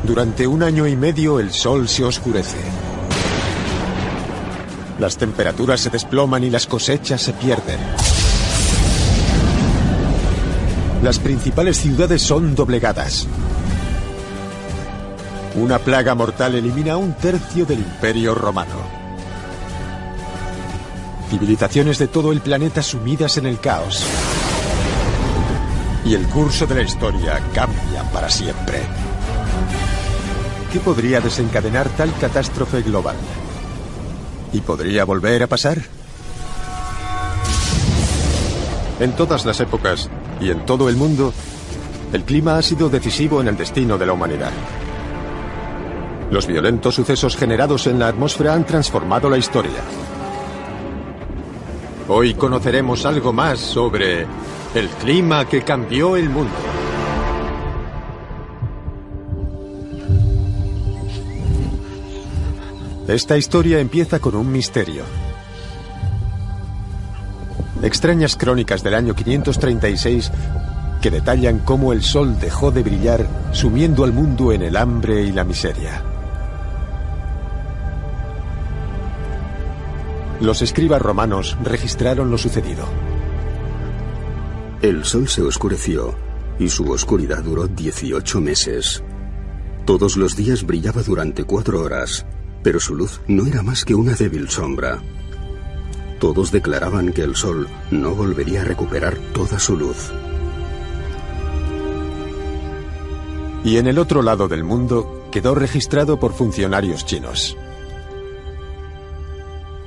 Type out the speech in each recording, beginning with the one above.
Durante 1 año y medio el sol se oscurece. Las temperaturas se desploman y las cosechas se pierden. Las principales ciudades son doblegadas. Una plaga mortal elimina 1/3 del Imperio Romano. Civilizaciones de todo el planeta sumidas en el caos. Y el curso de la historia cambia para siempre. ¿Qué podría desencadenar tal catástrofe global? ¿Y podría volver a pasar? En todas las épocas y en todo el mundo, el clima ha sido decisivo en el destino de la humanidad. Los violentos sucesos generados en la atmósfera han transformado la historia. Hoy conoceremos algo más sobre el clima que cambió el mundo. Esta historia empieza con un misterio. Extrañas crónicas del año 536 que detallan cómo el sol dejó de brillar, sumiendo al mundo en el hambre y la miseria. Los escribas romanos registraron lo sucedido. El sol se oscureció y su oscuridad duró 18 meses. Todos los días brillaba durante 4 horas, pero su luz no era más que una débil sombra. Todos declaraban que el sol no volvería a recuperar toda su luz. Y en el otro lado del mundo quedó registrado por funcionarios chinos.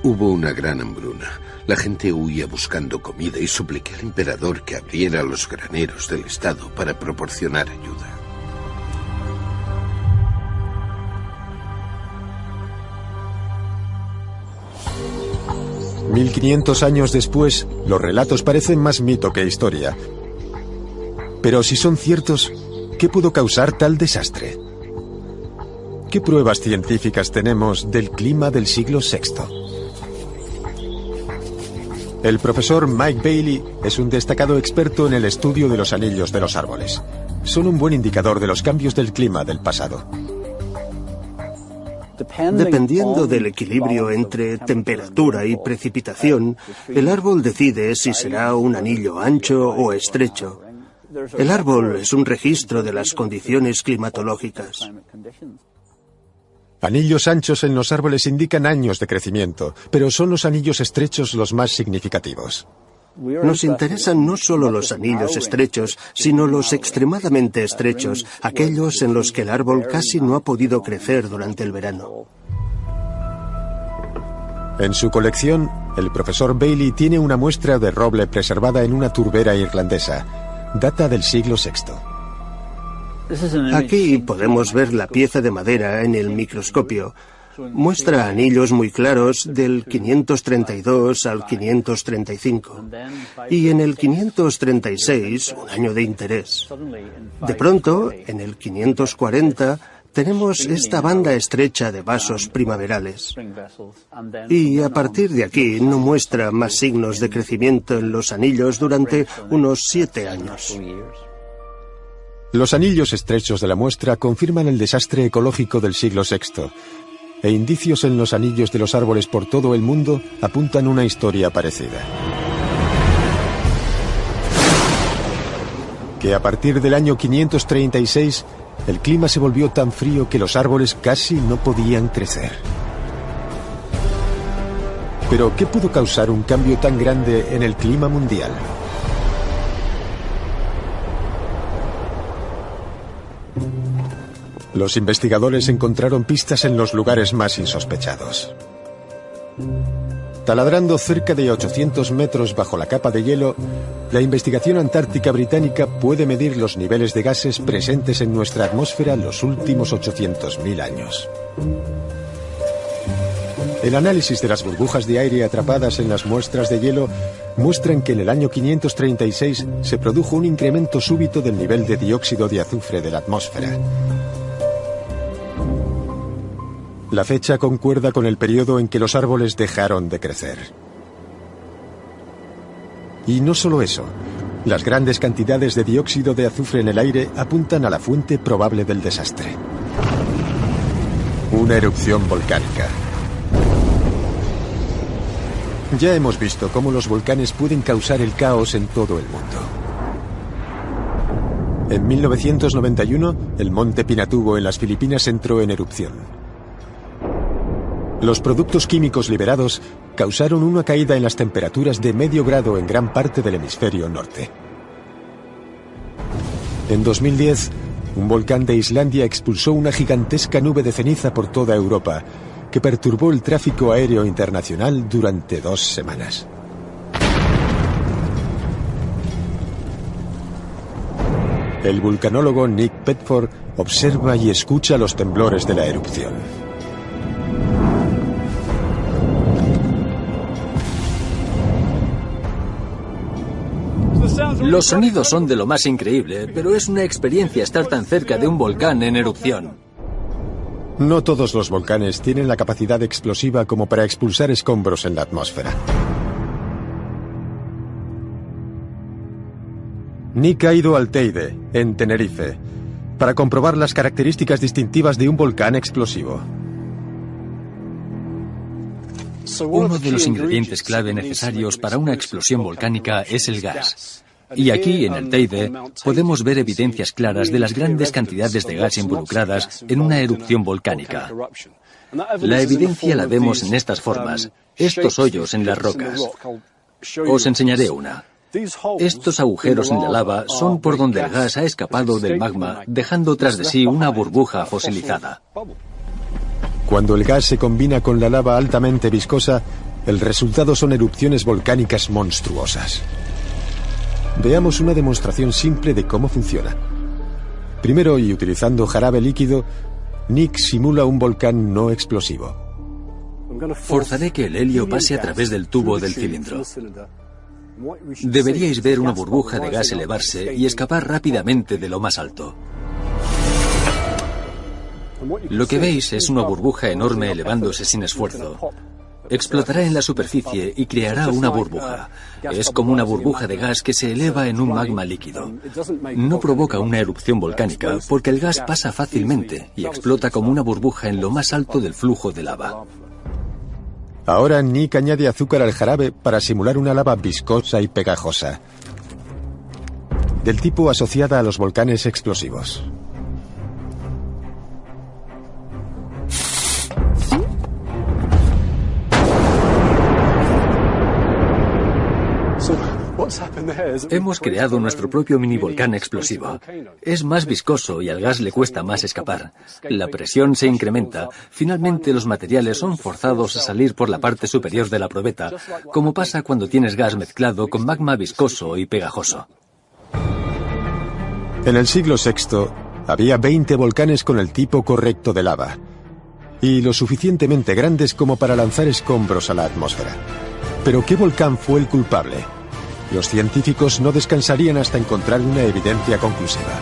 Hubo una gran hambruna. La gente huía buscando comida y supliqué al emperador que abriera los graneros del estado para proporcionar ayuda. $1500 años después, los relatos parecen más mito que historia. Pero si son ciertos, ¿qué pudo causar tal desastre? ¿Qué pruebas científicas tenemos del clima del siglo VI? El profesor Mike Bailey es un destacado experto en el estudio de los anillos de los árboles. Son un buen indicador de los cambios del clima del pasado. Dependiendo del equilibrio entre temperatura y precipitación, el árbol decide si será un anillo ancho o estrecho. El árbol es un registro de las condiciones climatológicas. Anillos anchos en los árboles indican años de crecimiento, pero son los anillos estrechos los más significativos. Nos interesan no solo los anillos estrechos, sino los extremadamente estrechos, aquellos en los que el árbol casi no ha podido crecer durante el verano. En su colección, el profesor Bailey tiene una muestra de roble preservada en una turbera irlandesa. Data del siglo VI. Aquí podemos ver la pieza de madera en el microscopio. Muestra anillos muy claros del 532 al 535. Y en el 536, un año de interés. De pronto, en el 540, tenemos esta banda estrecha de vasos primaverales. Y a partir de aquí no muestra más signos de crecimiento en los anillos durante unos 7 años. Los anillos estrechos de la muestra confirman el desastre ecológico del siglo VI, e indicios en los anillos de los árboles por todo el mundo apuntan una historia parecida. Que a partir del año 536, el clima se volvió tan frío que los árboles casi no podían crecer. Pero, ¿qué pudo causar un cambio tan grande en el clima mundial? Los investigadores encontraron pistas en los lugares más insospechados. Taladrando cerca de 800 metros bajo la capa de hielo, la investigación antártica británica puede medir los niveles de gases presentes en nuestra atmósfera los últimos 800.000 años. El análisis de las burbujas de aire atrapadas en las muestras de hielo muestran que en el año 536 se produjo un incremento súbito del nivel de dióxido de azufre de la atmósfera. La fecha concuerda con el periodo en que los árboles dejaron de crecer. Y no solo eso, las grandes cantidades de dióxido de azufre en el aire apuntan a la fuente probable del desastre. Una erupción volcánica. Ya hemos visto cómo los volcanes pueden causar el caos en todo el mundo. En 1991, el monte Pinatubo en las Filipinas entró en erupción. Los productos químicos liberados causaron una caída en las temperaturas de medio grado en gran parte del hemisferio norte. En 2010, un volcán de Islandia expulsó una gigantesca nube de ceniza por toda Europa, que perturbó el tráfico aéreo internacional durante 2 semanas. El vulcanólogo Nick Petford observa y escucha los temblores de la erupción. Los sonidos son de lo más increíble, pero es una experiencia estar tan cerca de un volcán en erupción. No todos los volcanes tienen la capacidad explosiva como para expulsar escombros en la atmósfera. Nick ha ido al Teide, en Tenerife, para comprobar las características distintivas de un volcán explosivo. Uno de los ingredientes clave necesarios para una explosión volcánica es el gas. Y aquí, en el Teide, podemos ver evidencias claras de las grandes cantidades de gas involucradas en una erupción volcánica. La evidencia la vemos en estas formas, estos hoyos en las rocas. Os enseñaré una. Estos agujeros en la lava son por donde el gas ha escapado del magma, dejando tras de sí una burbuja fosilizada. Cuando el gas se combina con la lava altamente viscosa, el resultado son erupciones volcánicas monstruosas. Veamos una demostración simple de cómo funciona. Primero, y utilizando jarabe líquido, Nick simula un volcán no explosivo. Forzaré que el helio pase a través del tubo del cilindro. Deberíais ver una burbuja de gas elevarse y escapar rápidamente de lo más alto. Lo que veis es una burbuja enorme elevándose sin esfuerzo. Explotará en la superficie y creará una burbuja. Es como una burbuja de gas que se eleva en un magma líquido. No provoca una erupción volcánica porque el gas pasa fácilmente y explota como una burbuja en lo más alto del flujo de lava. Ahora Nick añade azúcar al jarabe para simular una lava viscosa y pegajosa, del tipo asociada a los volcanes explosivos. Hemos creado nuestro propio mini volcán explosivo. Es más viscoso y al gas le cuesta más escapar. La presión se incrementa. Finalmente los materiales son forzados a salir por la parte superior de la probeta, como pasa cuando tienes gas mezclado con magma viscoso y pegajoso. En el siglo VI había 20 volcanes con el tipo correcto de lava y lo suficientemente grandes como para lanzar escombros a la atmósfera. ¿Pero qué volcán fue el culpable? Los científicos no descansarían hasta encontrar una evidencia conclusiva.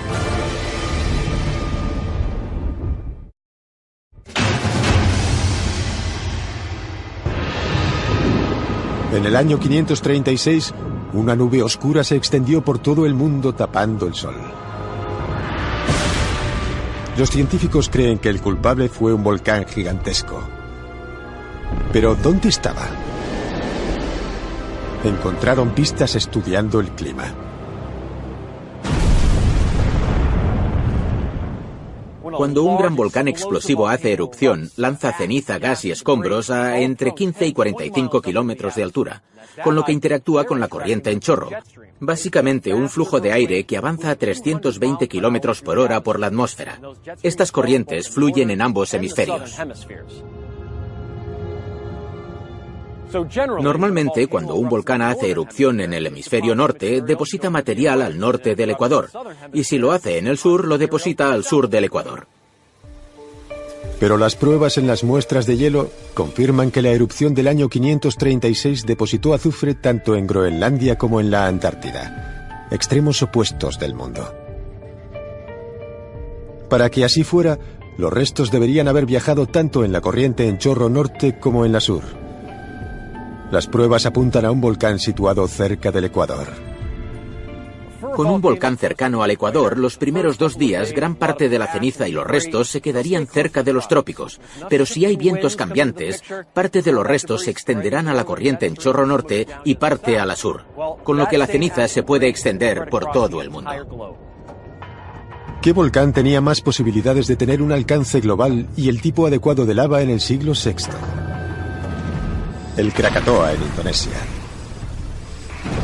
En el año 536, una nube oscura se extendió por todo el mundo tapando el sol. Los científicos creen que el culpable fue un volcán gigantesco. Pero ¿dónde estaba? Encontraron pistas estudiando el clima. Cuando un gran volcán explosivo hace erupción, lanza ceniza, gas y escombros a entre 15 y 45 kilómetros de altura, con lo que interactúa con la corriente en chorro. Básicamente un flujo de aire que avanza a 320 kilómetros por hora por la atmósfera. Estas corrientes fluyen en ambos hemisferios. Normalmente, cuando un volcán hace erupción en el hemisferio norte, deposita material al norte del Ecuador, y si lo hace en el sur, lo deposita al sur del Ecuador. Pero las pruebas en las muestras de hielo confirman que la erupción del año 536 depositó azufre tanto en Groenlandia como en la Antártida, extremos opuestos del mundo. Para que así fuera, los restos deberían haber viajado tanto en la corriente en chorro norte como en la sur. Las pruebas apuntan a un volcán situado cerca del Ecuador. Con un volcán cercano al Ecuador, los primeros 2 días, gran parte de la ceniza y los restos se quedarían cerca de los trópicos. Pero si hay vientos cambiantes, parte de los restos se extenderán a la corriente en chorro norte y parte a la sur, con lo que la ceniza se puede extender por todo el mundo. ¿Qué volcán tenía más posibilidades de tener un alcance global y el tipo adecuado de lava en el siglo VI? El Krakatoa, en Indonesia.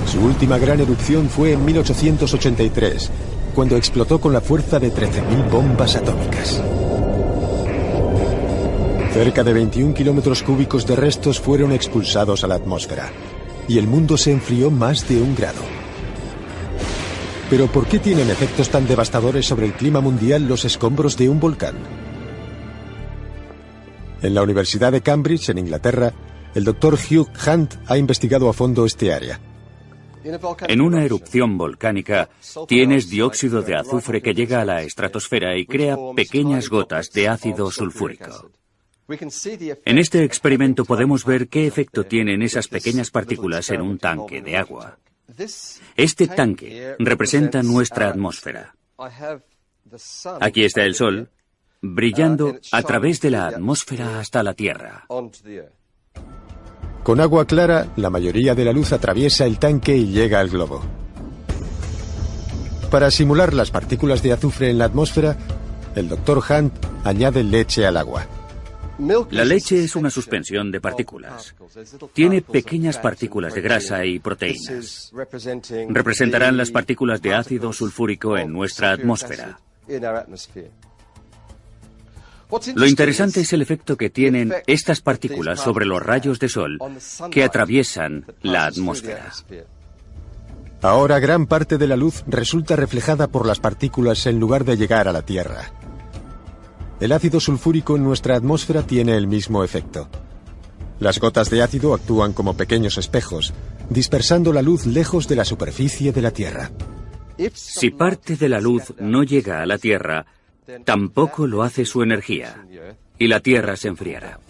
Su última gran erupción fue en 1883, cuando explotó con la fuerza de 13.000 bombas atómicas. Cerca de 21 kilómetros cúbicos de restos fueron expulsados a la atmósfera, y el mundo se enfrió más de 1 grado. Pero ¿por qué tienen efectos tan devastadores sobre el clima mundial los escombros de un volcán? En la Universidad de Cambridge, en Inglaterra, el Dr. Hugh Hunt ha investigado a fondo este área. En una erupción volcánica tienes dióxido de azufre que llega a la estratosfera y crea pequeñas gotas de ácido sulfúrico. En este experimento podemos ver qué efecto tienen esas pequeñas partículas en un tanque de agua. Este tanque representa nuestra atmósfera. Aquí está el Sol, brillando a través de la atmósfera hasta la Tierra. Con agua clara, la mayoría de la luz atraviesa el tanque y llega al globo. Para simular las partículas de azufre en la atmósfera, el Dr. Hunt añade leche al agua. La leche es una suspensión de partículas. Tiene pequeñas partículas de grasa y proteínas. Representarán las partículas de ácido sulfúrico en nuestra atmósfera. Lo interesante es el efecto que tienen estas partículas sobre los rayos de sol que atraviesan la atmósfera. Ahora gran parte de la luz resulta reflejada por las partículas en lugar de llegar a la Tierra. El ácido sulfúrico en nuestra atmósfera tiene el mismo efecto. Las gotas de ácido actúan como pequeños espejos, dispersando la luz lejos de la superficie de la Tierra. Si parte de la luz no llega a la Tierra, tampoco lo hace su energía, y la Tierra se enfriará.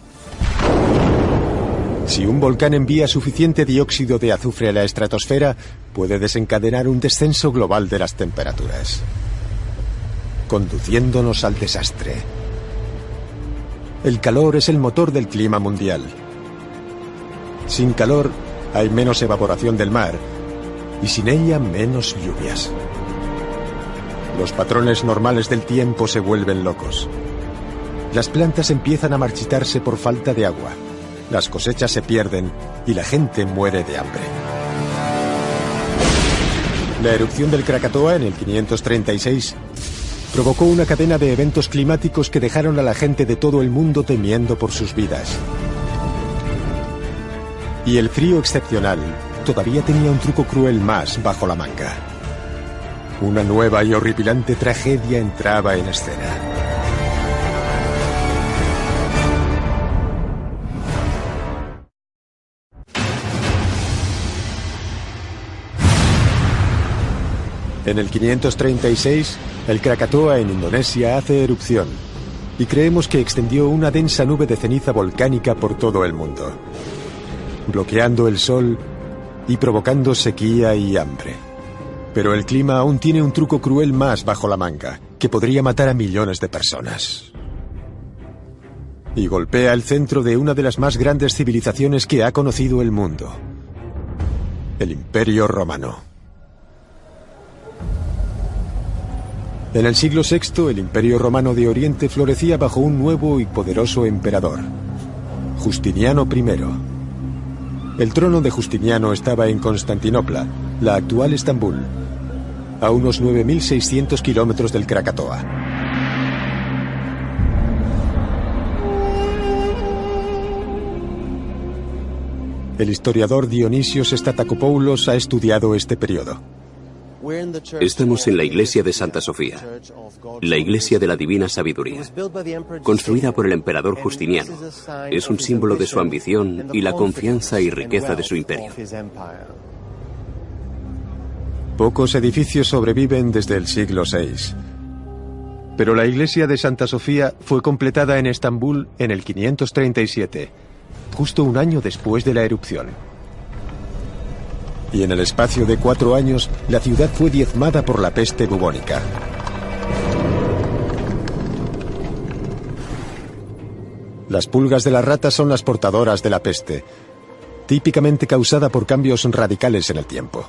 Si un volcán envía suficiente dióxido de azufre a la estratosfera, puede desencadenar un descenso global de las temperaturas, conduciéndonos al desastre. El calor es el motor del clima mundial. Sin calor, hay menos evaporación del mar, y sin ella, menos lluvias. Los patrones normales del tiempo se vuelven locos. Las plantas empiezan a marchitarse por falta de agua, las cosechas se pierden y la gente muere de hambre. La erupción del Krakatoa en el 536 provocó una cadena de eventos climáticos que dejaron a la gente de todo el mundo temiendo por sus vidas. Y el frío excepcional todavía tenía un truco cruel más bajo la manga. Una nueva y horripilante tragedia entraba en escena. En el 536, el Krakatoa en Indonesia hace erupción y creemos que extendió una densa nube de ceniza volcánica por todo el mundo, bloqueando el sol y provocando sequía y hambre. Pero el clima aún tiene un truco cruel más bajo la manga, que podría matar a millones de personas. Y golpea el centro de una de las más grandes civilizaciones que ha conocido el mundo: el Imperio Romano. En el siglo VI, el Imperio Romano de Oriente florecía bajo un nuevo y poderoso emperador, Justiniano I. El trono de Justiniano estaba en Constantinopla, la actual Estambul, a unos 9.600 kilómetros del Krakatoa. El historiador Dionisios Stathakopoulos ha estudiado este periodo. Estamos en la iglesia de Santa Sofía, la iglesia de la divina sabiduría, construida por el emperador Justiniano. Es un símbolo de su ambición y la confianza y riqueza de su imperio. Pocos edificios sobreviven desde el siglo VI. Pero la iglesia de Santa Sofía fue completada en Estambul en el 537, justo un año después de la erupción. y en el espacio de 4 años la ciudad fue diezmada por la peste bubónica. Las pulgas de las ratas son las portadoras de la peste, típicamente causada por cambios radicales en el tiempo.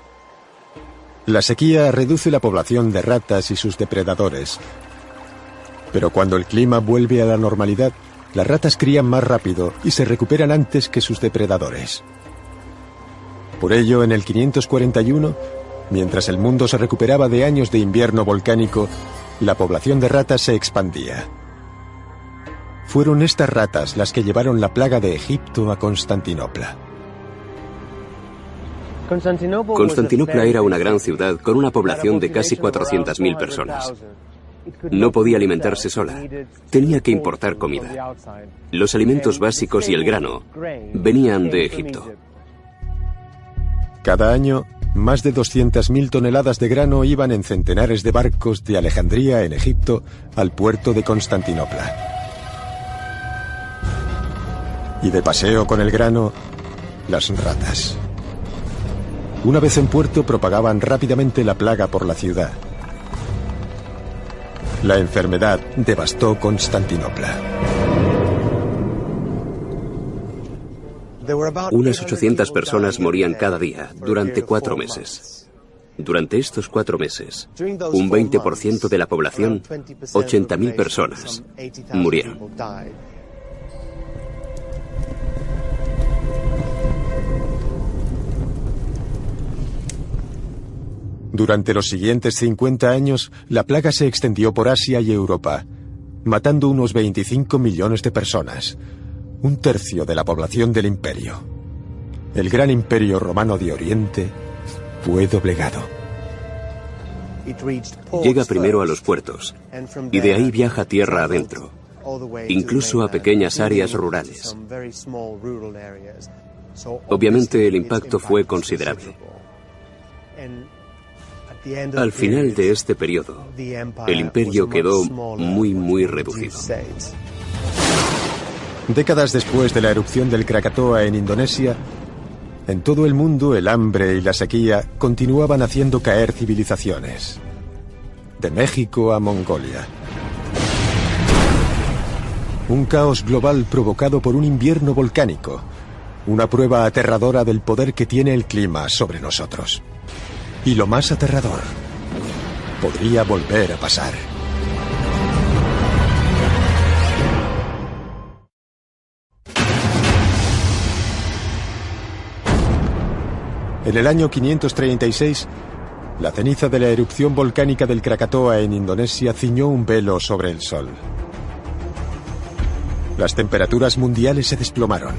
La sequía reduce la población de ratas y sus depredadores, pero cuando el clima vuelve a la normalidad, las ratas crían más rápido y se recuperan antes que sus depredadores. Por ello, en el 541, mientras el mundo se recuperaba de años de invierno volcánico, la población de ratas se expandía. Fueron estas ratas las que llevaron la plaga de Egipto a Constantinopla. Constantinopla era una gran ciudad con una población de casi 400.000 personas. No podía alimentarse sola. Tenía que importar comida. Los alimentos básicos y el grano venían de Egipto. Cada año, más de 200.000 toneladas de grano iban en centenares de barcos de Alejandría, en Egipto, al puerto de Constantinopla. Y de paseo con el grano, las ratas. Una vez en puerto, propagaban rápidamente la plaga por la ciudad. La enfermedad devastó Constantinopla. Unas 800 personas morían cada día durante 4 meses. Durante estos 4 meses, un 20% de la población, 80.000 personas, murieron. Durante los siguientes 50 años, la plaga se extendió por Asia y Europa, matando unos 25 millones de personas, un tercio de la población del imperio. El gran imperio romano de Oriente fue doblegado. Llega primero a los puertos y de ahí viaja tierra adentro, incluso a pequeñas áreas rurales. Obviamente el impacto fue considerable. Al final de este periodo, el imperio quedó muy reducido. Décadas después de la erupción del Krakatoa en Indonesia, en todo el mundo el hambre y la sequía continuaban haciendo caer civilizaciones. De México a Mongolia. Un caos global provocado por un invierno volcánico, una prueba aterradora del poder que tiene el clima sobre nosotros. Y lo más aterrador, podría volver a pasar. En el año 536, la ceniza de la erupción volcánica del Krakatoa en Indonesia ciñó un velo sobre el Sol. Las temperaturas mundiales se desplomaron.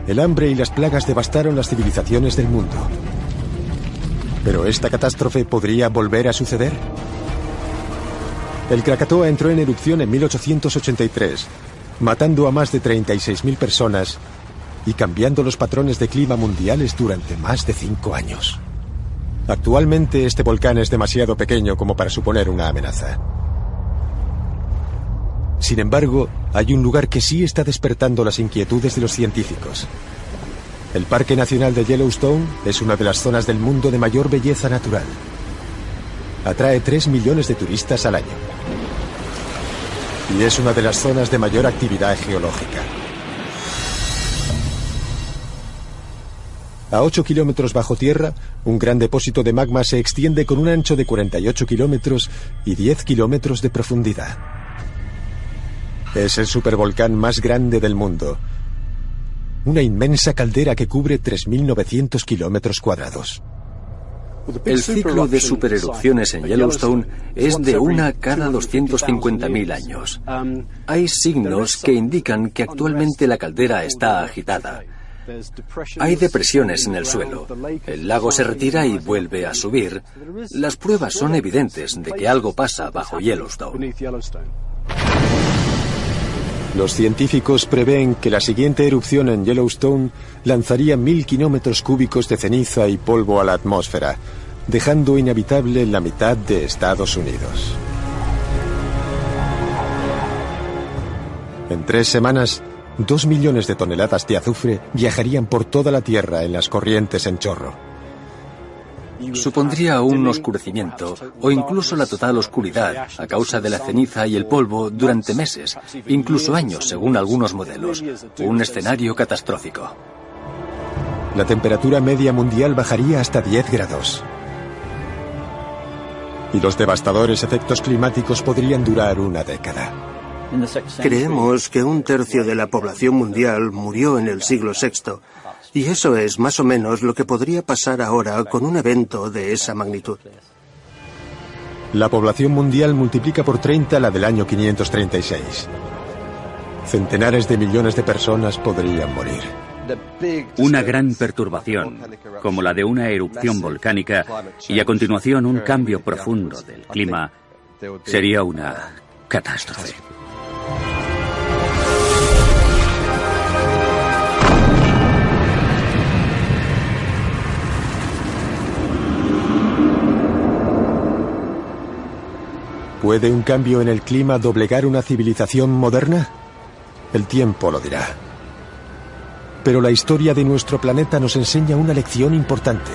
El hambre y las plagas devastaron las civilizaciones del mundo. ¿Pero esta catástrofe podría volver a suceder? El Krakatoa entró en erupción en 1883, matando a más de 36.000 personas y cambiando los patrones de clima mundiales durante más de 5 años. Actualmente este volcán es demasiado pequeño como para suponer una amenaza. Sin embargo, hay un lugar que sí está despertando las inquietudes de los científicos. El Parque Nacional de Yellowstone es una de las zonas del mundo de mayor belleza natural. Atrae 3 millones de turistas al año. Y es una de las zonas de mayor actividad geológica. A 8 kilómetros bajo tierra, un gran depósito de magma se extiende con un ancho de 48 kilómetros y 10 kilómetros de profundidad. Es el supervolcán más grande del mundo. Una inmensa caldera que cubre 3.900 kilómetros cuadrados. El ciclo de supererupciones en Yellowstone es de una cada 250.000 años. Hay signos que indican que actualmente la caldera está agitada. Hay depresiones en el suelo. El lago se retira y vuelve a subir. Las pruebas son evidentes de que algo pasa bajo Yellowstone. Los científicos prevén que la siguiente erupción en Yellowstone lanzaría 1.000 kilómetros cúbicos de ceniza y polvo a la atmósfera, dejando inhabitable la mitad de Estados Unidos. En 3 semanas, 2 millones de toneladas de azufre viajarían por toda la Tierra en las corrientes en chorro. supondría un oscurecimiento o incluso la total oscuridad a causa de la ceniza y el polvo durante meses, incluso años según algunos modelos. Un escenario catastrófico. La temperatura media mundial bajaría hasta 10 grados. Y los devastadores efectos climáticos podrían durar una década. Creemos que 1/3 de la población mundial murió en el siglo VI, y eso es más o menos lo que podría pasar ahora con un evento de esa magnitud. La población mundial multiplica por 30 la del año 536. Centenares de millones de personas podrían morir. Una gran perturbación, como la de una erupción volcánica, y a continuación un cambio profundo del clima, sería una catástrofe. ¿Puede un cambio en el clima doblegar una civilización moderna? El tiempo lo dirá. Pero la historia de nuestro planeta nos enseña una lección importante,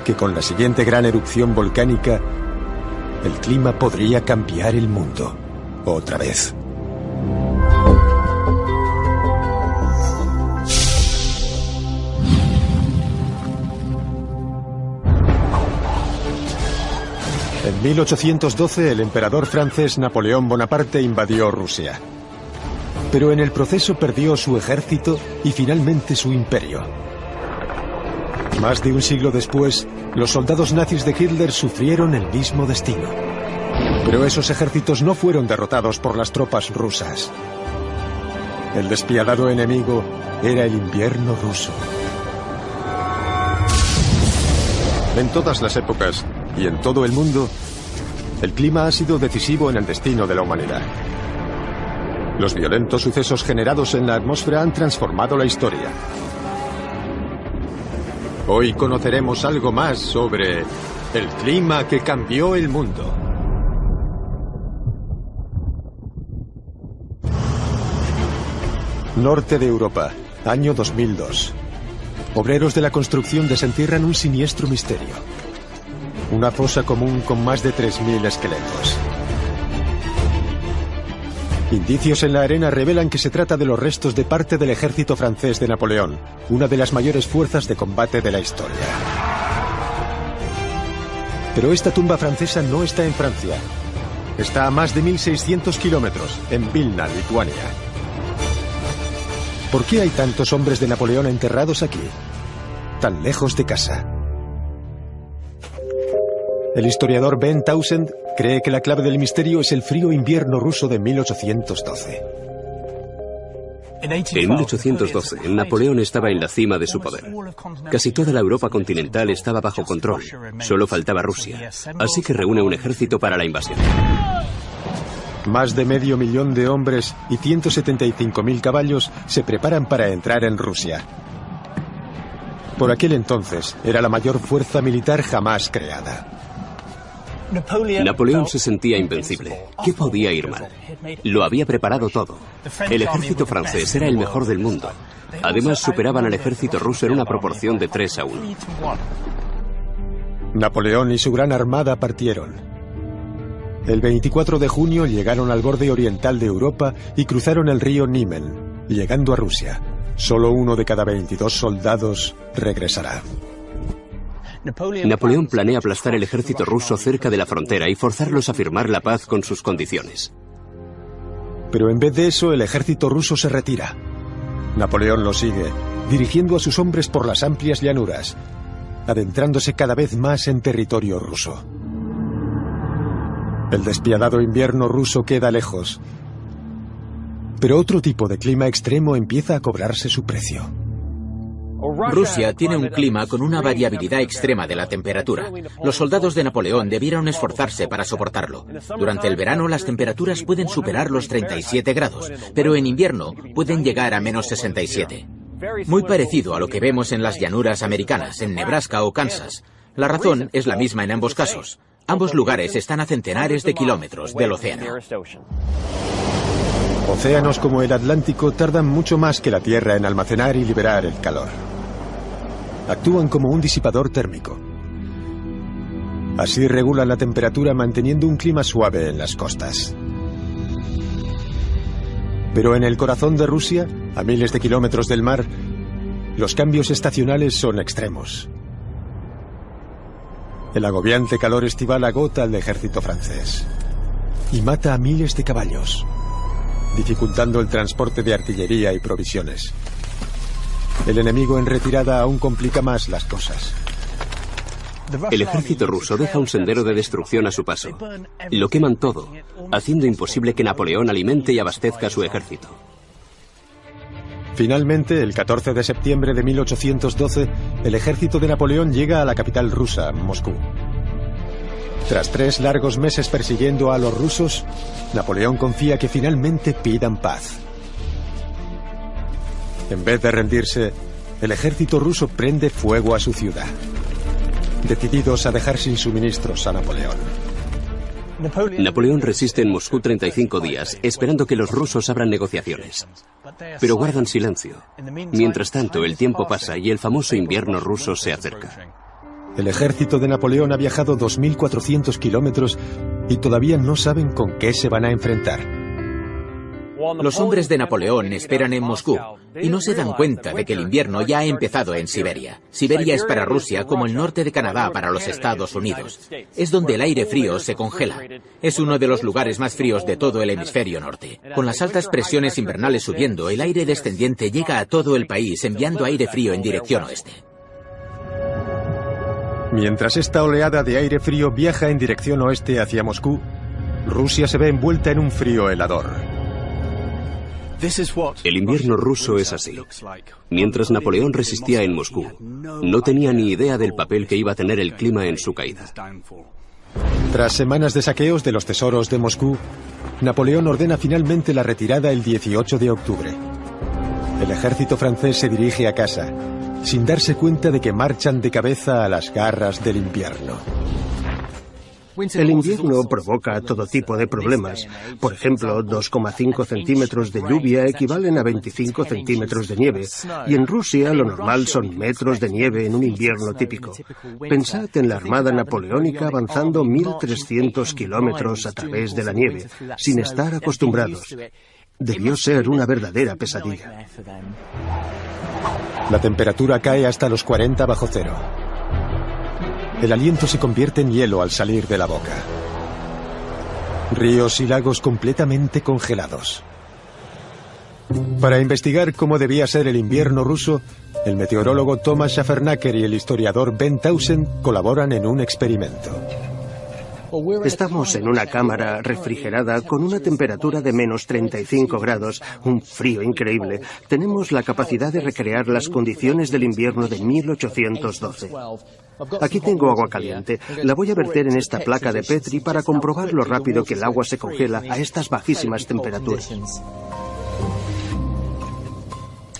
que con la siguiente gran erupción volcánica, el clima podría cambiar el mundo otra vez. En 1812, el emperador francés Napoleón Bonaparte invadió Rusia. Pero en el proceso perdió su ejército y finalmente su imperio. Más de un siglo después, los soldados nazis de Hitler sufrieron el mismo destino. Pero esos ejércitos no fueron derrotados por las tropas rusas. El despiadado enemigo era el invierno ruso. En todas las épocas y en todo el mundo, el clima ha sido decisivo en el destino de la humanidad. Los violentos sucesos generados en la atmósfera han transformado la historia. Hoy conoceremos algo más sobre el clima que cambió el mundo. Norte de Europa, año 2002. Obreros de la construcción desentierran un siniestro misterio. Una fosa común con más de 3.000 esqueletos. Indicios en la arena revelan que se trata de los restos de parte del ejército francés de Napoleón, una de las mayores fuerzas de combate de la historia. Pero esta tumba francesa no está en Francia. Está a más de 1.600 kilómetros, en Vilna, Lituania. ¿Por qué hay tantos hombres de Napoleón enterrados aquí, tan lejos de casa? El historiador Ben Townsend cree que la clave del misterio es el frío invierno ruso de 1812. En 1812, Napoleón estaba en la cima de su poder. Casi toda la Europa continental estaba bajo control. Solo faltaba Rusia. Así que reúne un ejército para la invasión. Más de 500.000 de hombres y 175.000 caballos se preparan para entrar en Rusia. Por aquel entonces, era la mayor fuerza militar jamás creada. Napoleón se sentía invencible. ¿Qué podía ir mal? Lo había preparado todo. El ejército francés era el mejor del mundo. Además, superaban al ejército ruso en una proporción de 3-1. Napoleón y su gran armada partieron. El 24 de junio llegaron al borde oriental de Europa y cruzaron el río Niemen, llegando a Rusia. Solo uno de cada 22 soldados regresará. Napoleón planea aplastar el ejército ruso cerca de la frontera y forzarlos a firmar la paz con sus condiciones. Pero en vez de eso, el ejército ruso se retira. Napoleón lo sigue, dirigiendo a sus hombres por las amplias llanuras, adentrándose cada vez más en territorio ruso. El despiadado invierno ruso queda lejos, pero otro tipo de clima extremo empieza a cobrarse su precio. Rusia tiene un clima con una variabilidad extrema de la temperatura. Los soldados de Napoleón debieron esforzarse para soportarlo. Durante el verano las temperaturas pueden superar los 37 grados, pero en invierno pueden llegar a menos 67. Muy parecido a lo que vemos en las llanuras americanas, en Nebraska o Kansas. La razón es la misma en ambos casos. Ambos lugares están a centenares de kilómetros del océano. Océanos como el Atlántico tardan mucho más que la Tierra en almacenar y liberar el calor. Actúan como un disipador térmico. Así regula la temperatura manteniendo un clima suave en las costas. Pero en el corazón de Rusia, a miles de kilómetros del mar, los cambios estacionales son extremos. El agobiante calor estival agota al ejército francés y mata a miles de caballos, dificultando el transporte de artillería y provisiones. El enemigo en retirada aún complica más las cosas. El ejército ruso deja un sendero de destrucción a su paso. Lo queman todo, haciendo imposible que Napoleón alimente y abastezca a su ejército. Finalmente, el 14 de septiembre de 1812, el ejército de Napoleón llega a la capital rusa, Moscú. Tras 3 largos meses persiguiendo a los rusos, Napoleón confía que finalmente pidan paz. En vez de rendirse, el ejército ruso prende fuego a su ciudad, decididos a dejar sin suministros a Napoleón. Napoleón resiste en Moscú 35 días, esperando que los rusos abran negociaciones. Pero guardan silencio. Mientras tanto, el tiempo pasa y el famoso invierno ruso se acerca. El ejército de Napoleón ha viajado 2.400 kilómetros y todavía no saben con qué se van a enfrentar. Los hombres de Napoleón esperan en Moscú y no se dan cuenta de que el invierno ya ha empezado en Siberia. Siberia es para Rusia como el norte de Canadá para los Estados Unidos. Es donde el aire frío se congela. Es uno de los lugares más fríos de todo el hemisferio norte. Con las altas presiones invernales subiendo, el aire descendiente llega a todo el país enviando aire frío en dirección oeste. Mientras esta oleada de aire frío viaja en dirección oeste hacia Moscú, Rusia se ve envuelta en un frío helador. El invierno ruso es así. Mientras Napoleón resistía en Moscú, no tenía ni idea del papel que iba a tener el clima en su caída. Tras semanas de saqueos de los tesoros de Moscú, Napoleón ordena finalmente la retirada el 18 de octubre. El ejército francés se dirige a casa, sin darse cuenta de que marchan de cabeza a las garras del invierno. El invierno provoca todo tipo de problemas. Por ejemplo, 2,5 centímetros de lluvia equivalen a 25 centímetros de nieve, y en Rusia lo normal son metros de nieve en un invierno típico. Pensad en la armada napoleónica avanzando 1.300 kilómetros a través de la nieve, sin estar acostumbrados. Debió ser una verdadera pesadilla. La temperatura cae hasta los 40 bajo cero. El aliento se convierte en hielo al salir de la boca. Ríos y lagos completamente congelados. Para investigar cómo debía ser el invierno ruso, el meteorólogo Thomas Schaffernaker y el historiador Ben Tausen colaboran en un experimento. Estamos en una cámara refrigerada con una temperatura de menos 35 grados, un frío increíble. Tenemos la capacidad de recrear las condiciones del invierno de 1812. Aquí tengo agua caliente. La voy a verter en esta placa de Petri para comprobar lo rápido que el agua se congela a estas bajísimas temperaturas.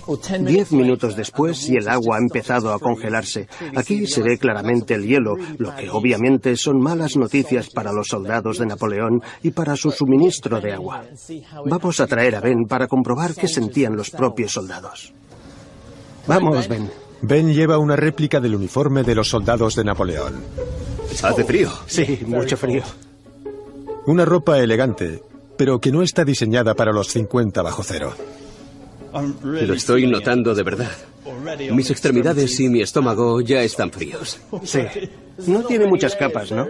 10 minutos después y el agua ha empezado a congelarse. Aquí se ve claramente el hielo, lo que obviamente son malas noticias para los soldados de Napoleón y para su suministro de agua. Vamos a traer a Ben para comprobar qué sentían los propios soldados. Vamos, Ben. Ben lleva una réplica del uniforme de los soldados de Napoleón. ¿Hace frío? Sí, mucho frío. Una ropa elegante, pero que no está diseñada para los 50 bajo cero. Lo estoy notando de verdad. Mis extremidades y mi estómago ya están fríos. Sí. No tiene muchas capas, ¿no?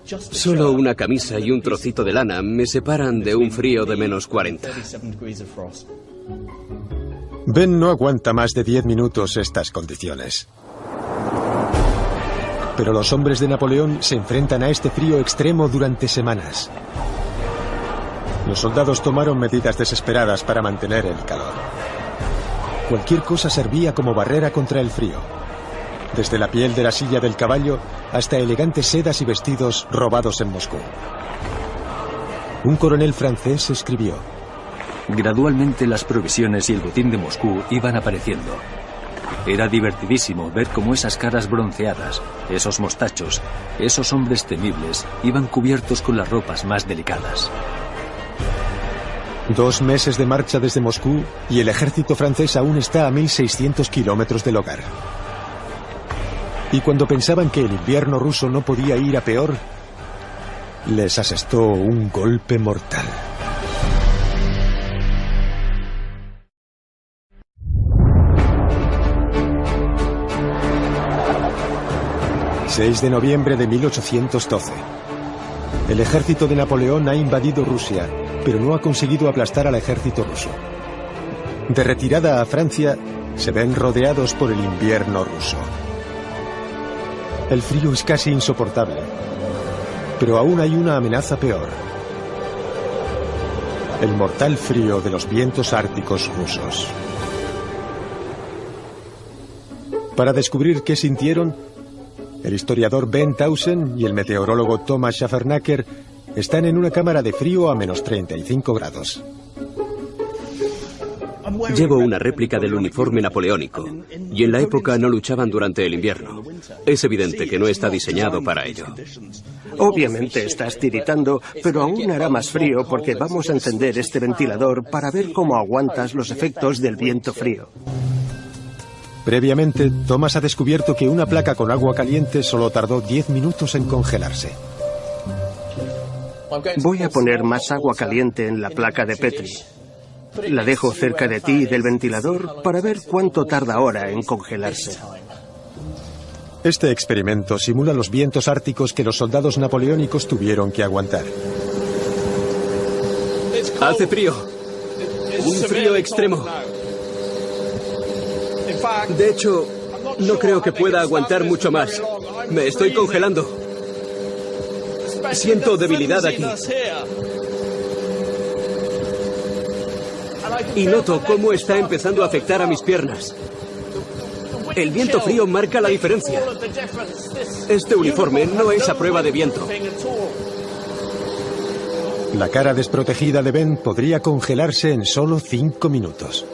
Solo una camisa y un trocito de lana me separan de un frío de menos 40. Ben no aguanta más de 10 minutos estas condiciones. Pero los hombres de Napoleón se enfrentan a este frío extremo durante semanas. Los soldados tomaron medidas desesperadas para mantener el calor. Cualquier cosa servía como barrera contra el frío, desde la piel de la silla del caballo hasta elegantes sedas y vestidos robados en Moscú. Un coronel francés escribió: gradualmente las provisiones y el botín de Moscú iban apareciendo. Era divertidísimo ver cómo esas caras bronceadas, esos mostachos, esos hombres temibles iban cubiertos con las ropas más delicadas. 2 meses de marcha desde Moscú y el ejército francés aún está a 1.600 kilómetros del hogar. Y cuando pensaban que el invierno ruso no podía ir a peor, les asestó un golpe mortal. ...6 de noviembre de 1812... El ejército de Napoleón ha invadido Rusia, pero no ha conseguido aplastar al ejército ruso. De retirada a Francia, se ven rodeados por el invierno ruso. El frío es casi insoportable, pero aún hay una amenaza peor. El mortal frío de los vientos árticos rusos. Para descubrir qué sintieron, el historiador Ben Tausen y el meteorólogo Thomas Schaffernaker están en una cámara de frío a menos 35 grados. Llevo una réplica del uniforme napoleónico, y en la época no luchaban durante el invierno. Es evidente que no está diseñado para ello. Obviamente estás tiritando, pero aún hará más frío porque vamos a encender este ventilador para ver cómo aguantas los efectos del viento frío. Previamente, Thomas ha descubierto que una placa con agua caliente solo tardó 10 minutos en congelarse. Voy a poner más agua caliente en la placa de Petri. La dejo cerca de ti y del ventilador para ver cuánto tarda ahora en congelarse. Este experimento simula los vientos árticos que los soldados napoleónicos tuvieron que aguantar. Hace frío. Un frío extremo. De hecho, no creo que pueda aguantar mucho más. Me estoy congelando. Siento debilidad aquí. Y noto cómo está empezando a afectar a mis piernas. El viento frío marca la diferencia. Este uniforme no es a prueba de viento. La cara desprotegida de Ben podría congelarse en solo 5 minutos.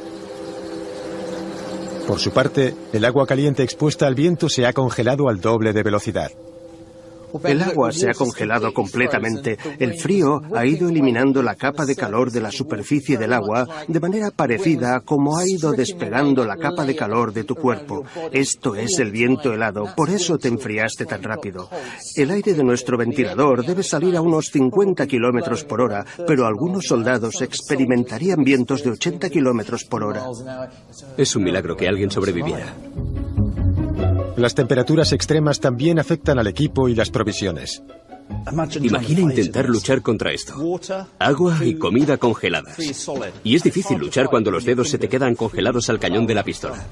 Por su parte, el agua caliente expuesta al viento se ha congelado al doble de velocidad. El agua se ha congelado completamente. El frío ha ido eliminando la capa de calor de la superficie del agua de manera parecida a como ha ido despegando la capa de calor de tu cuerpo. Esto es el viento helado, por eso te enfriaste tan rápido. El aire de nuestro ventilador debe salir a unos 50 kilómetros por hora, pero algunos soldados experimentarían vientos de 80 kilómetros por hora. Es un milagro que alguien sobreviviera. Las temperaturas extremas también afectan al equipo y las provisiones. Imagina intentar luchar contra esto. Agua y comida congeladas. Y es difícil luchar cuando los dedos se te quedan congelados al cañón de la pistola.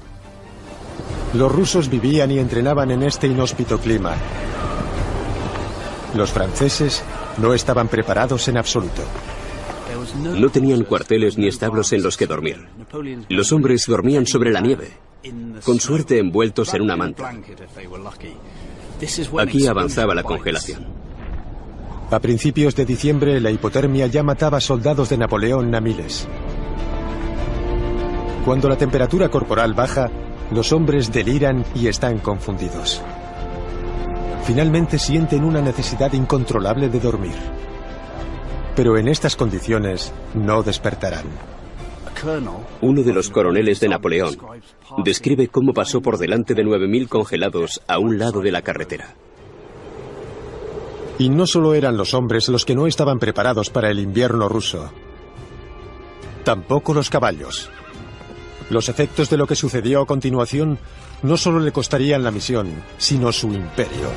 Los rusos vivían y entrenaban en este inhóspito clima. Los franceses no estaban preparados en absoluto. No tenían cuarteles ni establos en los que dormir. Los hombres dormían sobre la nieve, con suerte envueltos en una manta. Aquí avanzaba la congelación. A principios de diciembre, la hipotermia ya mataba soldados de Napoleón a miles. Cuando la temperatura corporal baja, los hombres deliran y están confundidos. Finalmente sienten una necesidad incontrolable de dormir. Pero en estas condiciones no despertarán. Uno de los coroneles de Napoleón describe cómo pasó por delante de 9.000 congelados a un lado de la carretera. Y no solo eran los hombres los que no estaban preparados para el invierno ruso. Tampoco los caballos. Los efectos de lo que sucedió a continuación no solo le costarían la misión, sino su imperio.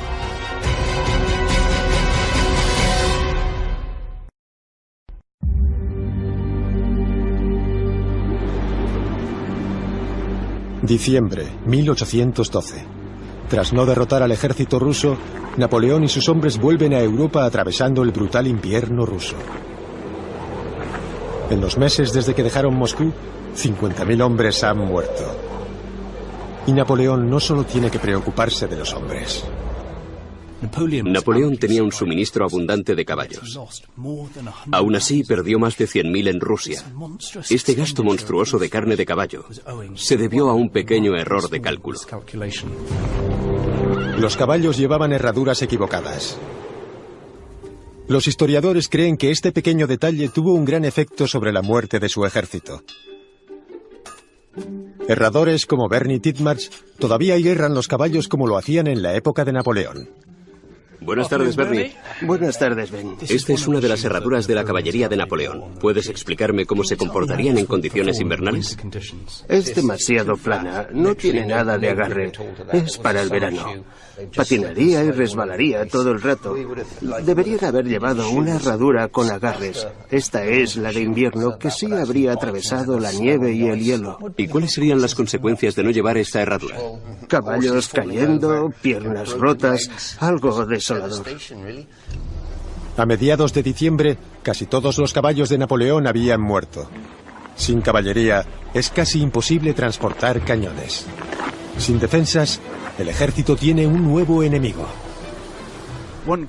Diciembre, 1812. Tras no derrotar al ejército ruso, Napoleón y sus hombres vuelven a Europa atravesando el brutal invierno ruso. En los meses desde que dejaron Moscú, 50.000 hombres han muerto. Y Napoleón no solo tiene que preocuparse de los hombres. Napoleón tenía un suministro abundante de caballos. Aún así, perdió más de 100.000 en Rusia. Este gasto monstruoso de carne de caballo se debió a un pequeño error de cálculo. Los caballos llevaban herraduras equivocadas. Los historiadores creen que este pequeño detalle tuvo un gran efecto sobre la muerte de su ejército. Herradores como Bernie Titmarsh todavía hierran los caballos como lo hacían en la época de Napoleón. Buenas tardes, Bernie. Buenas tardes, Ben. Esta es una de las herraduras de la caballería de Napoleón. ¿Puedes explicarme cómo se comportarían en condiciones invernales? Es demasiado plana, no tiene nada de agarre. Es para el verano. Patinaría y resbalaría todo el rato. Deberían haber llevado una herradura con agarres. Esta es la de invierno, que sí habría atravesado la nieve y el hielo. ¿Y cuáles serían las consecuencias de no llevar esta herradura? Caballos cayendo, piernas rotas, algo desolador. A mediados de diciembre, casi todos los caballos de Napoleón habían muerto. Sin caballería, es casi imposible transportar cañones. Sin defensas, el ejército tiene un nuevo enemigo.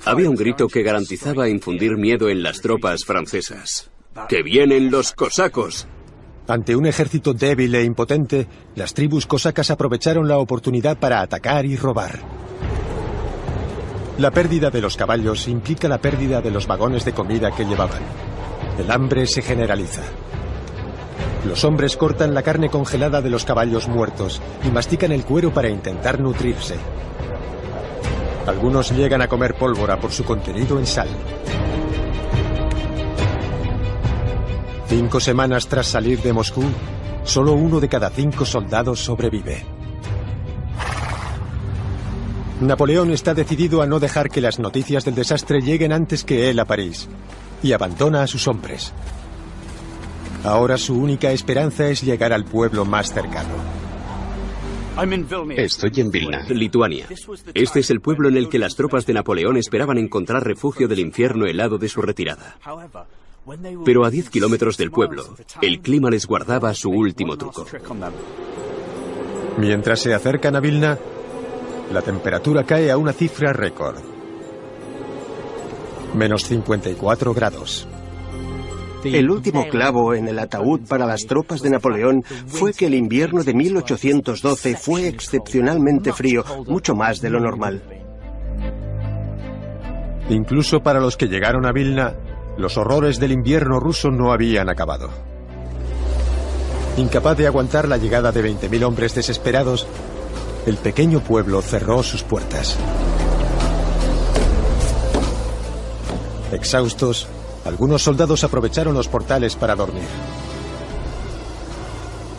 Había un grito que garantizaba infundir miedo en las tropas francesas. ¡Que vienen los cosacos! Ante un ejército débil e impotente, las tribus cosacas aprovecharon la oportunidad para atacar y robar. La pérdida de los caballos implica la pérdida de los vagones de comida que llevaban. El hambre se generaliza. Los hombres cortan la carne congelada de los caballos muertos y mastican el cuero para intentar nutrirse. Algunos llegan a comer pólvora por su contenido en sal. 5 semanas tras salir de Moscú, solo 1 de cada 5 soldados sobrevive. Napoleón está decidido a no dejar que las noticias del desastre lleguen antes que él a París, y abandona a sus hombres. Ahora su única esperanza es llegar al pueblo más cercano. Estoy en Vilna, Lituania. Este es el pueblo en el que las tropas de Napoleón esperaban encontrar refugio del infierno helado de su retirada. Pero a 10 kilómetros del pueblo, el clima les guardaba su último truco. Mientras se acercan a Vilna, la temperatura cae a una cifra récord. Menos 54 grados. El último clavo en el ataúd para las tropas de Napoleón fue que el invierno de 1812 fue excepcionalmente frío, mucho más de lo normal. Incluso para los que llegaron a Vilna, los horrores del invierno ruso no habían acabado. Incapaz de aguantar la llegada de 20.000 hombres desesperados, el pequeño pueblo cerró sus puertas. Exhaustos, algunos soldados aprovecharon los portales para dormir.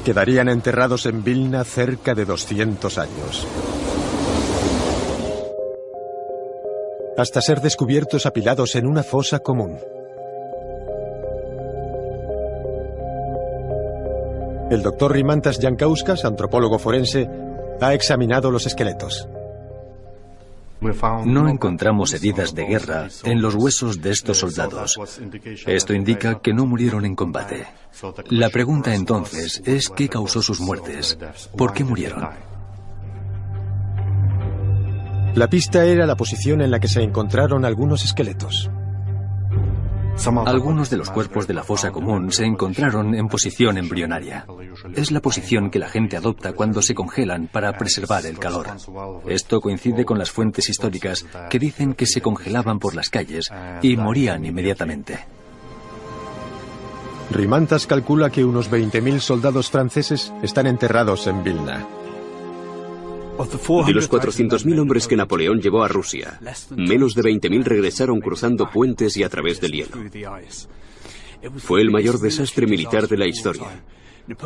Quedarían enterrados en Vilna cerca de 200 años. Hasta ser descubiertos apilados en una fosa común. El doctor Rimantas Jankauskas, antropólogo forense, ha examinado los esqueletos. No encontramos heridas de guerra en los huesos de estos soldados. Esto indica que no murieron en combate. La pregunta entonces es ¿qué causó sus muertes? ¿Por qué murieron? La pista era la posición en la que se encontraron algunos esqueletos. Algunos de los cuerpos de la fosa común se encontraron en posición embrionaria. Es la posición que la gente adopta cuando se congelan para preservar el calor. Esto coincide con las fuentes históricas que dicen que se congelaban por las calles y morían inmediatamente. Rimantas calcula que unos 20.000 soldados franceses están enterrados en Vilna. De los 400.000 hombres que Napoleón llevó a Rusia, menos de 20.000 regresaron cruzando puentes y a través del hielo. Fue el mayor desastre militar de la historia.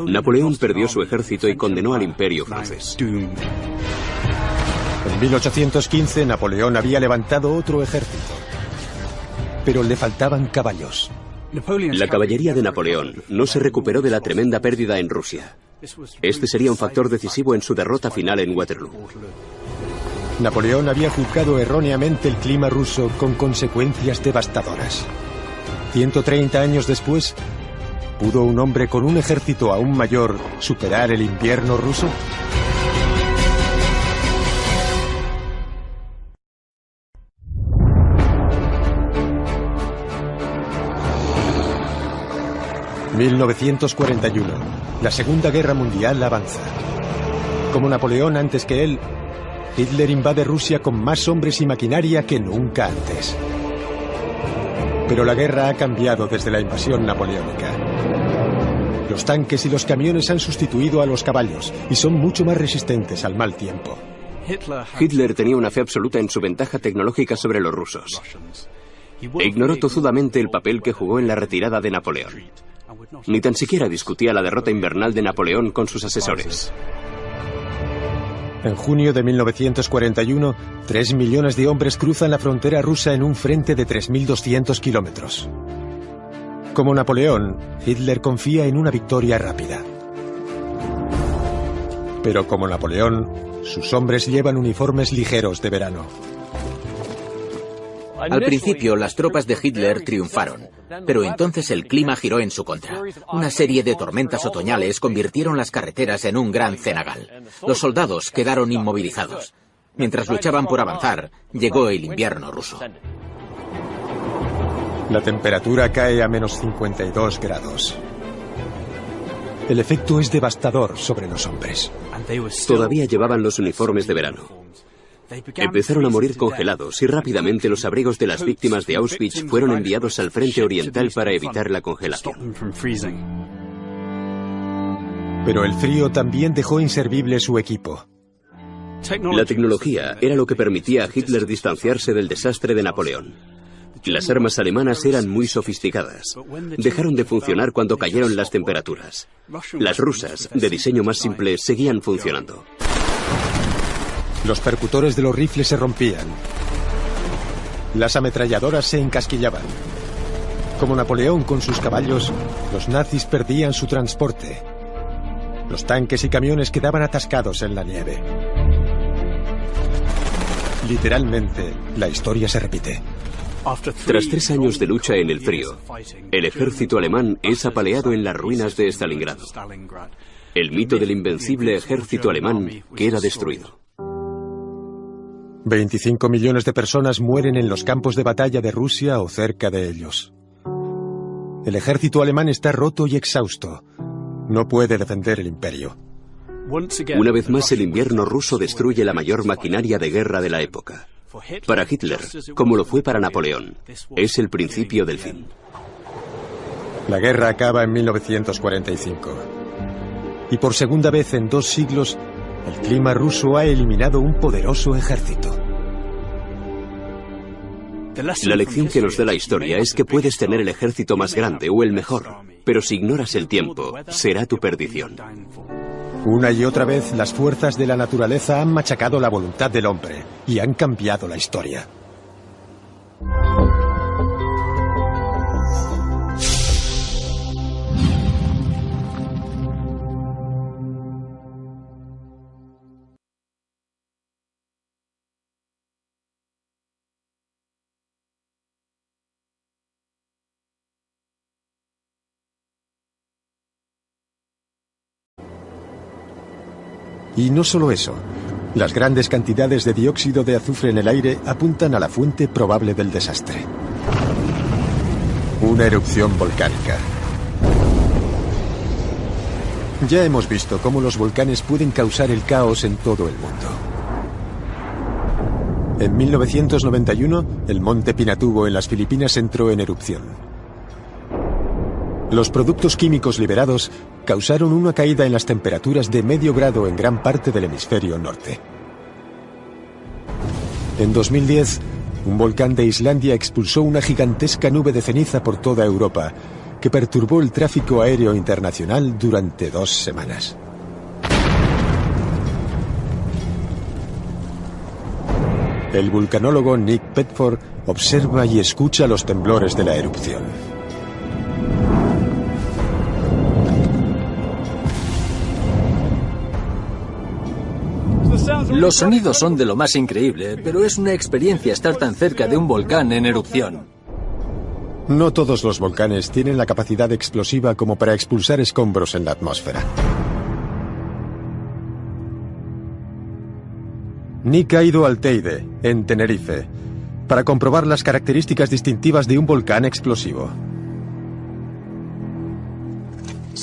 Napoleón perdió su ejército y condenó al imperio francés. En 1815 Napoleón había levantado otro ejército, pero le faltaban caballos. La caballería de Napoleón no se recuperó de la tremenda pérdida en Rusia. Este sería un factor decisivo en su derrota final en Waterloo. Napoleón había juzgado erróneamente el clima ruso con consecuencias devastadoras. 130 años después, ¿pudo un hombre con un ejército aún mayor superar el invierno ruso? ...1941... La Segunda Guerra Mundial avanza. Como Napoleón antes que él, Hitler invade Rusia con más hombres y maquinaria que nunca antes. Pero la guerra ha cambiado desde la invasión napoleónica. Los tanques y los camiones han sustituido a los caballos y son mucho más resistentes al mal tiempo. Hitler tenía una fe absoluta en su ventaja tecnológica sobre los rusos. E ignoró tozudamente el papel que jugó en la retirada de Napoleón. Ni tan siquiera discutía la derrota invernal de Napoleón con sus asesores. En junio de 1941, 3 millones de hombres cruzan la frontera rusa en un frente de 3.200 kilómetros. Como Napoleón, Hitler confía en una victoria rápida. Pero como Napoleón, sus hombres llevan uniformes ligeros de verano. Al principio, las tropas de Hitler triunfaron, pero entonces el clima giró en su contra. Una serie de tormentas otoñales convirtieron las carreteras en un gran cenagal. Los soldados quedaron inmovilizados. Mientras luchaban por avanzar, llegó el invierno ruso. La temperatura cae a menos 52 grados. El efecto es devastador sobre los hombres. Todavía llevaban los uniformes de verano. Empezaron a morir congelados y rápidamente los abrigos de las víctimas de Auschwitz fueron enviados al frente oriental para evitar la congelación. Pero el frío también dejó inservible su equipo. La tecnología era lo que permitía a Hitler distanciarse del desastre de Napoleón. Las armas alemanas eran muy sofisticadas. Dejaron de funcionar cuando cayeron las temperaturas. Las rusas, de diseño más simple, seguían funcionando. Los percutores de los rifles se rompían. Las ametralladoras se encasquillaban. Como Napoleón con sus caballos, los nazis perdían su transporte. Los tanques y camiones quedaban atascados en la nieve. Literalmente, la historia se repite. Tras 3 años de lucha en el frío, el ejército alemán es apaleado en las ruinas de Stalingrado. El mito del invencible ejército alemán queda destruido. 25 millones de personas mueren en los campos de batalla de Rusia o cerca de ellos. El ejército alemán está roto y exhausto. No puede defender el imperio. Una vez más, el invierno ruso destruye la mayor maquinaria de guerra de la época. Para Hitler, como lo fue para Napoleón, es el principio del fin. La guerra acaba en 1945. Y por segunda vez en 2 siglos, el clima ruso ha eliminado un poderoso ejército. La lección que nos da la historia es que puedes tener el ejército más grande o el mejor, pero si ignoras el tiempo, será tu perdición. Una y otra vez, las fuerzas de la naturaleza han machacado la voluntad del hombre y han cambiado la historia. Y no solo eso, las grandes cantidades de dióxido de azufre en el aire apuntan a la fuente probable del desastre. Una erupción volcánica. Ya hemos visto cómo los volcanes pueden causar el caos en todo el mundo. En 1991, el monte Pinatubo en las Filipinas entró en erupción. Los productos químicos liberados causaron una caída en las temperaturas de medio grado en gran parte del hemisferio norte. En 2010, un volcán de Islandia expulsó una gigantesca nube de ceniza por toda Europa, que perturbó el tráfico aéreo internacional durante 2 semanas. El vulcanólogo Nick Petford observa y escucha los temblores de la erupción. Los sonidos son de lo más increíble, pero es una experiencia estar tan cerca de un volcán en erupción. No todos los volcanes tienen la capacidad explosiva como para expulsar escombros en la atmósfera. Nick ha ido al Teide, en Tenerife, para comprobar las características distintivas de un volcán explosivo.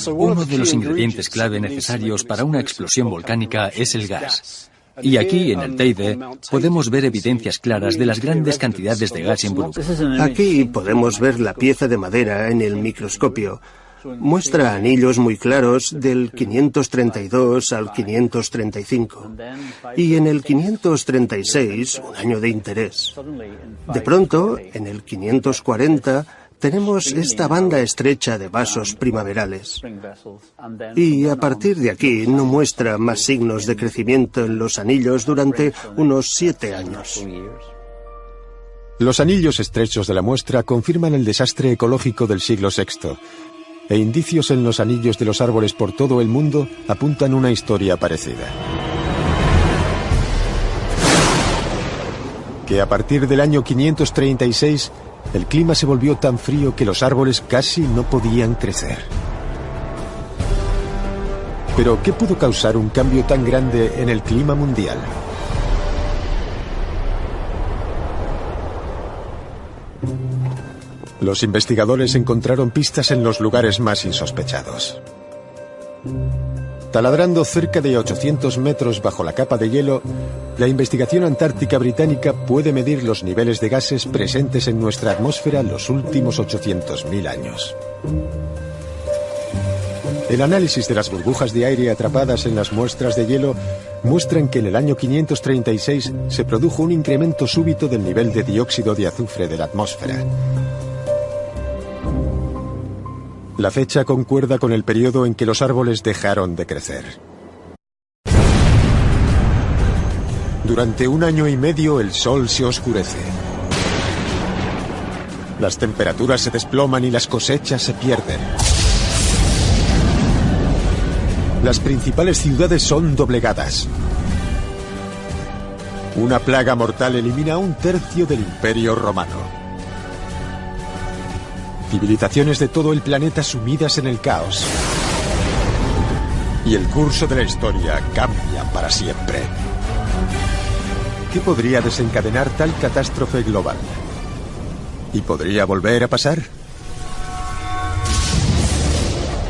Uno de los ingredientes clave necesarios para una explosión volcánica es el gas. Y aquí, en el Teide, podemos ver evidencias claras de las grandes cantidades de gas involucradas. Aquí podemos ver la pieza de madera en el microscopio. muestra anillos muy claros del 532 al 535. Y en el 536, un año de interés. De pronto, en el 540, tenemos esta banda estrecha de vasos primaverales. Y a partir de aquí no muestra más signos de crecimiento en los anillos durante unos 7 años. Los anillos estrechos de la muestra confirman el desastre ecológico del siglo VI, e indicios en los anillos de los árboles por todo el mundo apuntan una historia parecida. Que a partir del año 536, el clima se volvió tan frío que los árboles casi no podían crecer. Pero, ¿qué pudo causar un cambio tan grande en el clima mundial? Los investigadores encontraron pistas en los lugares más insospechados. Taladrando cerca de 800 metros bajo la capa de hielo, la investigación antártica británica puede medir los niveles de gases presentes en nuestra atmósfera los últimos 800.000 años. El análisis de las burbujas de aire atrapadas en las muestras de hielo muestran que en el año 536 se produjo un incremento súbito del nivel de dióxido de azufre de la atmósfera. La fecha concuerda con el periodo en que los árboles dejaron de crecer. Durante un año y medio el sol se oscurece. Las temperaturas se desploman y las cosechas se pierden. Las principales ciudades son doblegadas. Una plaga mortal elimina a 1/3 del Imperio Romano. Civilizaciones de todo el planeta sumidas en el caos. Y el curso de la historia cambia para siempre. ¿Qué podría desencadenar tal catástrofe global? ¿Y podría volver a pasar?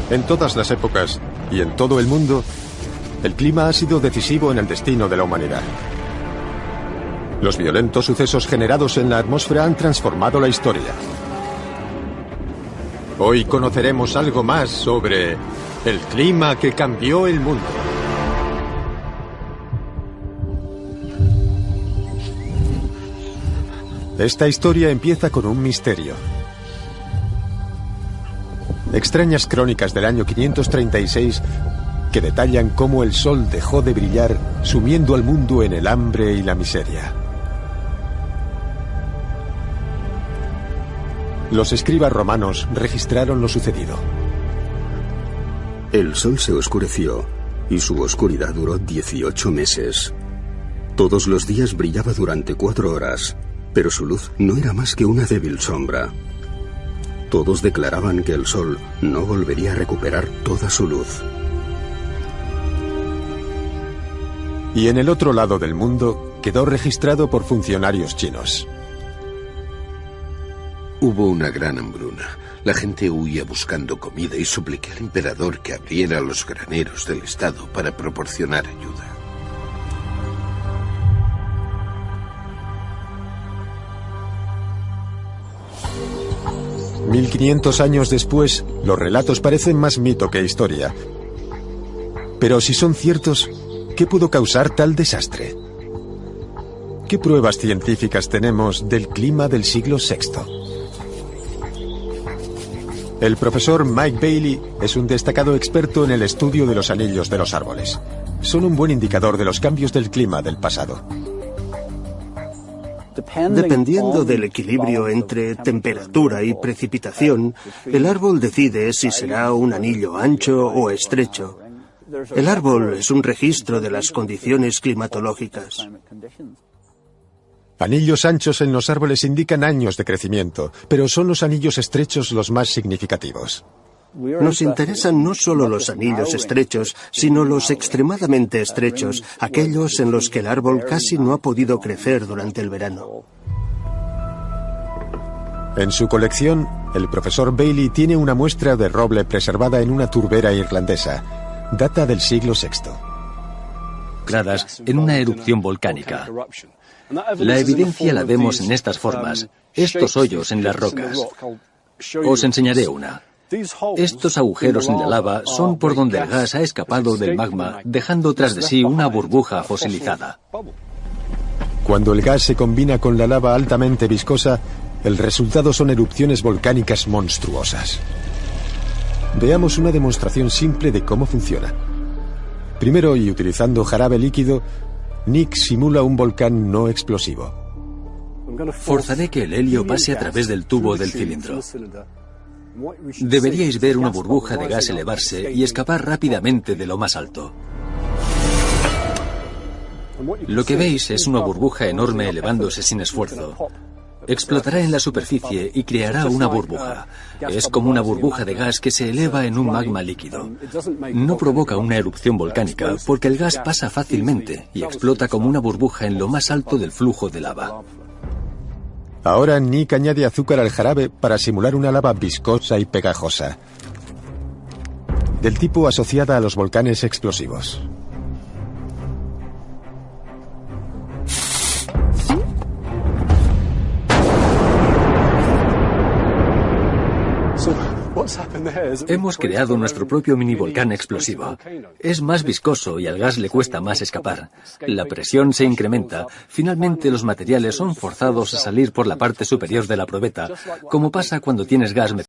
En todas las épocas y en todo el mundo, el clima ha sido decisivo en el destino de la humanidad. Los violentos sucesos generados en la atmósfera han transformado la historia. Hoy conoceremos algo más sobre el clima que cambió el mundo. Esta historia empieza con un misterio. Extrañas crónicas del año 536 que detallan cómo el sol dejó de brillar, sumiendo al mundo en el hambre y la miseria. Los escribas romanos registraron lo sucedido. El sol se oscureció y su oscuridad duró 18 meses. Todos los días brillaba durante 4 horas, pero su luz no era más que una débil sombra. Todos declaraban que el sol no volvería a recuperar toda su luz. Y en el otro lado del mundo quedó registrado por funcionarios chinos. Hubo una gran hambruna. La gente huía buscando comida y supliqué al emperador que abriera los graneros del estado para proporcionar ayuda. «1500 años después, los relatos parecen más mito que historia. Pero si son ciertos, ¿qué pudo causar tal desastre? ¿Qué pruebas científicas tenemos del clima del siglo VI? El profesor Mike Bailey es un destacado experto en el estudio de los anillos de los árboles. Son un buen indicador de los cambios del clima del pasado. Dependiendo del equilibrio entre temperatura y precipitación, el árbol decide si será un anillo ancho o estrecho. El árbol es un registro de las condiciones climatológicas. Anillos anchos en los árboles indican años de crecimiento, pero son los anillos estrechos los más significativos. Nos interesan no solo los anillos estrechos, sino los extremadamente estrechos, aquellos en los que el árbol casi no ha podido crecer durante el verano. En su colección, el profesor Bailey tiene una muestra de roble preservada en una turbera irlandesa. Data del siglo VI. En una erupción volcánica. La evidencia la vemos en estas formas, estos hoyos en las rocas. Os enseñaré una. Estos agujeros en la lava son por donde el gas ha escapado del magma, dejando tras de sí una burbuja fosilizada. Cuando el gas se combina con la lava altamente viscosa, el resultado son erupciones volcánicas monstruosas. Veamos una demostración simple de cómo funciona. Primero, y utilizando jarabe líquido, Nick simula un volcán no explosivo. Forzaré que el helio pase a través del tubo del cilindro. Deberíais ver una burbuja de gas elevarse y escapar rápidamente de lo más alto. Lo que veis es una burbuja enorme elevándose sin esfuerzo. Explotará en la superficie y creará una burbuja. Es como una burbuja de gas que se eleva en un magma líquido. No provoca una erupción volcánica porque el gas pasa fácilmente y explota como una burbuja en lo más alto del flujo de lava. Ahora Nick añade azúcar al jarabe para simular una lava viscosa y pegajosa, del tipo asociada a los volcanes explosivos. Hemos creado nuestro propio mini volcán explosivo. Es más viscoso y al gas le cuesta más escapar. La presión se incrementa. Finalmente los materiales son forzados a salir por la parte superior de la probeta, como pasa cuando tienes gas